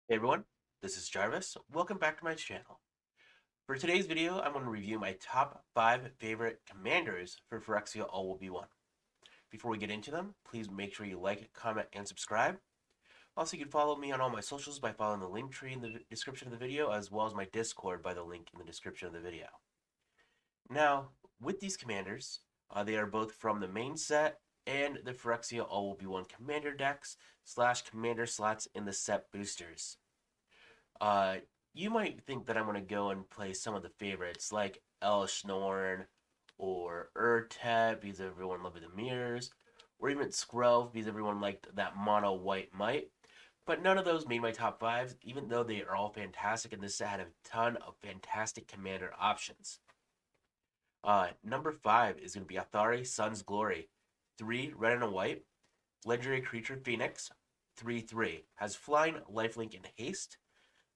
Hey everyone, this is Jarvis. Welcome back to my channel. For today's video, I'm going to review my top 5 favorite commanders for Phyrexia All Will Be One. Before we get into them, please make sure you like, comment, and subscribe. Also, you can follow me on all my socials by following the link tree in the description of the video, as well as my Discord by the link in the description of the video. Now, with these commanders, they are both from the main set and the Phyrexia All Will Be One commander decks / commander slots in the set boosters. Uh, you might think that I'm going to go and play some of the favorites like El Schnorn or Urtet because everyone loved the mirrors, or even Skrelv because everyone liked that mono white might. But none of those made my top 5, even though they are all fantastic, and this set had a ton of fantastic commander options. Number 5 is going to be Atharis Son's Glory. 3 red and a white. Legendary creature Phoenix. 3/3. Has flying, lifelink, and haste.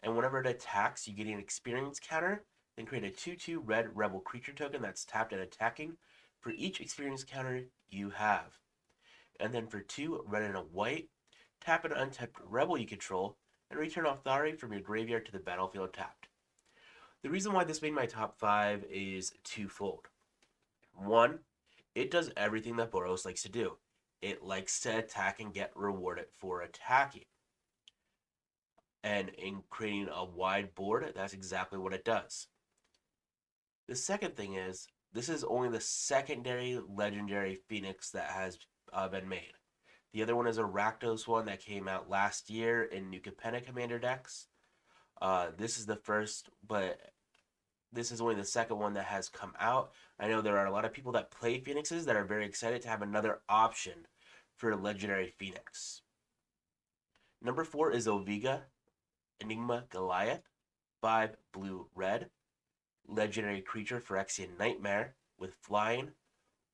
And whenever it attacks, you get an experience counter, then create a 2/2 red rebel creature token that's tapped and attacking for each experience counter you have. And then for 2 red and a white, tap an untapped rebel you control, and return Althari from your graveyard to the battlefield tapped. The reason why this made my top 5 is twofold. One, it does everything that Boros likes to do. It likes to attack and get rewarded for attacking. And in creating a wide board, that's exactly what it does. The second thing is, this is only the secondary legendary Phoenix that has been made. The other one is a Rakdos one that came out last year in New Capenna Commander decks. This is the first, but this is only the second one that has come out. I know there are a lot of people that play Phoenixes that are very excited to have another option for legendary Phoenix. Number 4 is Oviga, Enigma Goliath, 5 blue red, legendary creature Phyrexia Nightmare with flying,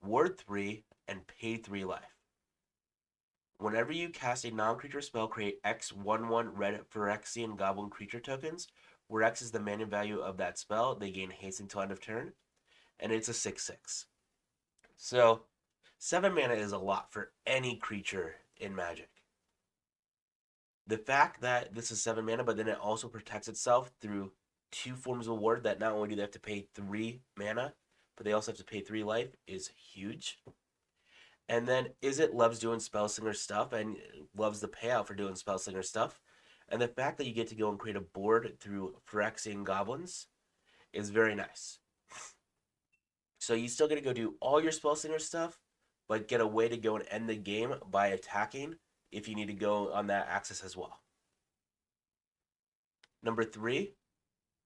ward 3, and pay 3 life. Whenever you cast a non-creature spell, create X 1/1 red Phyrexian Goblin creature tokens, where X is the mana value of that spell. They gain haste until end of turn, and it's a 6/6. So, 7 mana is a lot for any creature in Magic. The fact that this is 7 mana, but then it also protects itself through 2 forms of ward that not only do they have to pay 3 mana, but they also have to pay 3 life is huge. And then Izzet loves doing Spellslinger stuff and loves the payout for doing Spellslinger stuff. And the fact that you get to go and create a board through Phyrexian Goblins is very nice. So you still get to go do all your Spellslinger stuff, but get a way to go and end the game by attacking if you need to go on that axis as well. Number 3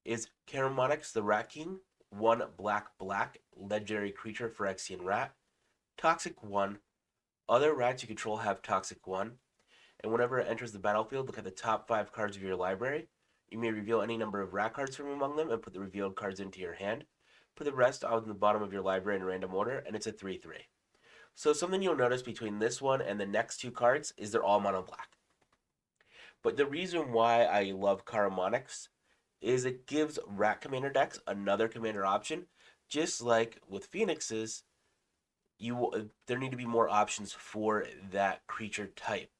is Karamatics the Rat King, 1 black legendary creature Phyrexian rat, toxic 1. Other rats you control have toxic 1, and whenever it enters the battlefield, look at the top 5 cards of your library. You may reveal any number of rat cards from among them and put the revealed cards into your hand. Put the rest on the bottom of your library in random order, and it's a 3/3. So something you'll notice between this one and the next 2 cards is they're all mono black. But the reason why I love Karamatics is it gives rat commander decks another commander option. Just like with Phoenixes, there need to be more options for that creature type.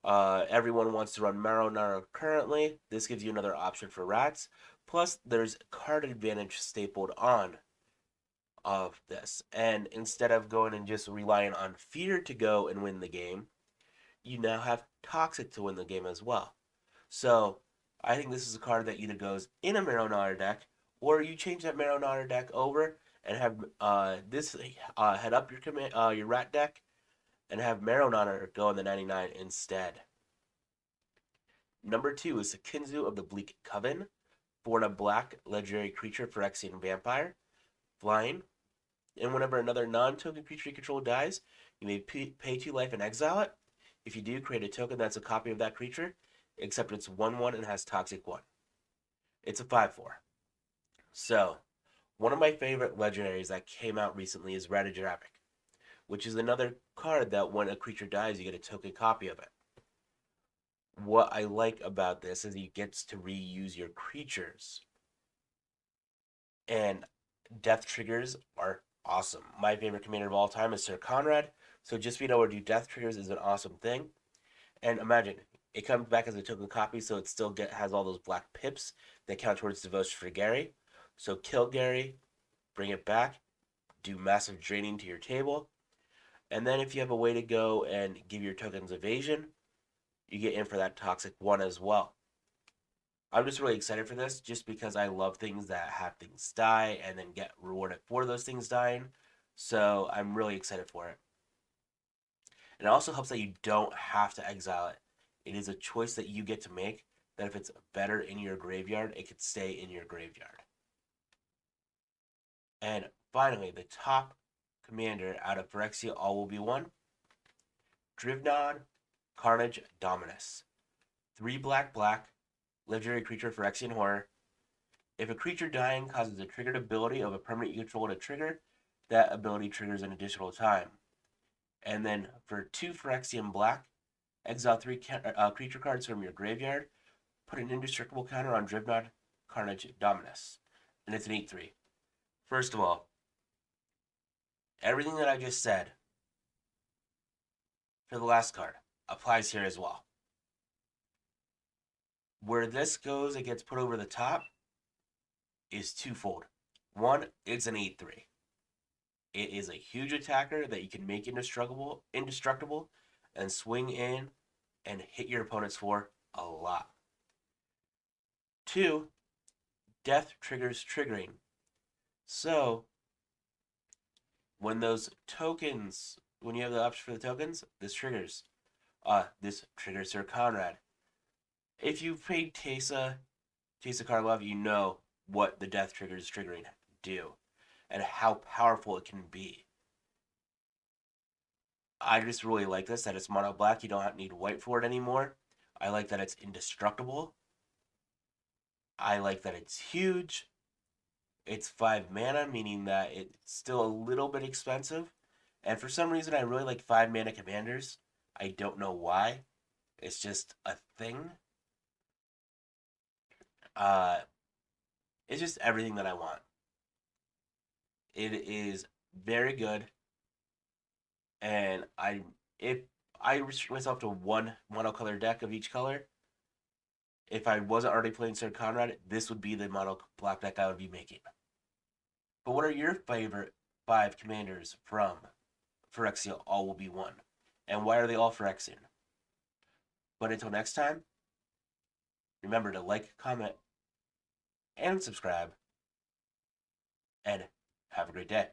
Everyone wants to run Marrow currently. This gives you another option for rats. Plus, there's card advantage stapled on of this. And instead of going and just relying on fear to go and win the game, you now have toxic to win the game as well. So I think this is a card that either goes in a Marrow deck, or you change that Marrow deck over and have this head up your rat deck and have Marrow go in the 99 instead. Number 2 is the Kinzu of the Bleak Coven, 4 and a black legendary creature Phyrexian Vampire, flying. And whenever another non-token creature you control dies, you may pay 2 life and exile it. If you do, create a token that's a copy of that creature, except it's 1/1 and has toxic 1. It's a 5/4. So, one of my favorite legendaries that came out recently is Ratadrapic, which is another card that when a creature dies, you get a token copy of it. What I like about this is he gets to reuse your creatures. And death triggers are awesome. My favorite commander of all time is Sir Conrad, so just being able to do death triggers is an awesome thing. And imagine, It comes back as a token copy, so it still has all those black pips that count towards devotion for Gary. So kill Gary, bring it back, do massive draining to your table, and then if you have a way to go and give your tokens evasion, you get in for that toxic one as well. I'm just really excited for this just because I love things that have things die and then get rewarded for those things dying. So I'm really excited for it. And it also helps that you don't have to exile it. It is a choice that you get to make that if it's better in your graveyard, it could stay in your graveyard. And finally, the top commander out of Phyrexia All Will Be One, Drivnod Carnage Dominus. 3 black, legendary creature Phyrexian Horror. If a creature dying causes a triggered ability of a permanent you control to trigger, that ability triggers an additional time. And then for 2 Phyrexian black, exile 3 creature cards from your graveyard, put an indestructible counter on Drivnod Carnage Dominus. And it's an 8/3. First of all, everything that I just said for the last card applies here as well. Where this goes, it gets put over the top, is twofold. One, it's an 8/3. It is a huge attacker that you can make indestructible, and swing in and hit your opponents for a lot. 2, death triggers triggering. So, when those tokens, when you have the option for the tokens, this triggers. This triggers Sir Conrad. If you've played Teysa Karlov, you know what the death triggers triggering do and how powerful it can be. I just really like this, that it's mono black. You don't need white for it anymore. I like that it's indestructible. I like that it's huge. It's 5 mana, meaning that it's still a little bit expensive. And for some reason, I really like 5 mana commanders. I don't know why. It's just a thing. It's just everything that I want. It is very good. And if I restrict myself to one monocolor deck of each color, if I wasn't already playing Sir Conrad, this would be the mono black deck I would be making. But what are your favorite 5 commanders from Phyrexia All Will Be One? And why are they all Phyrexian? But until next time, remember to like, comment, and subscribe. And have a great day.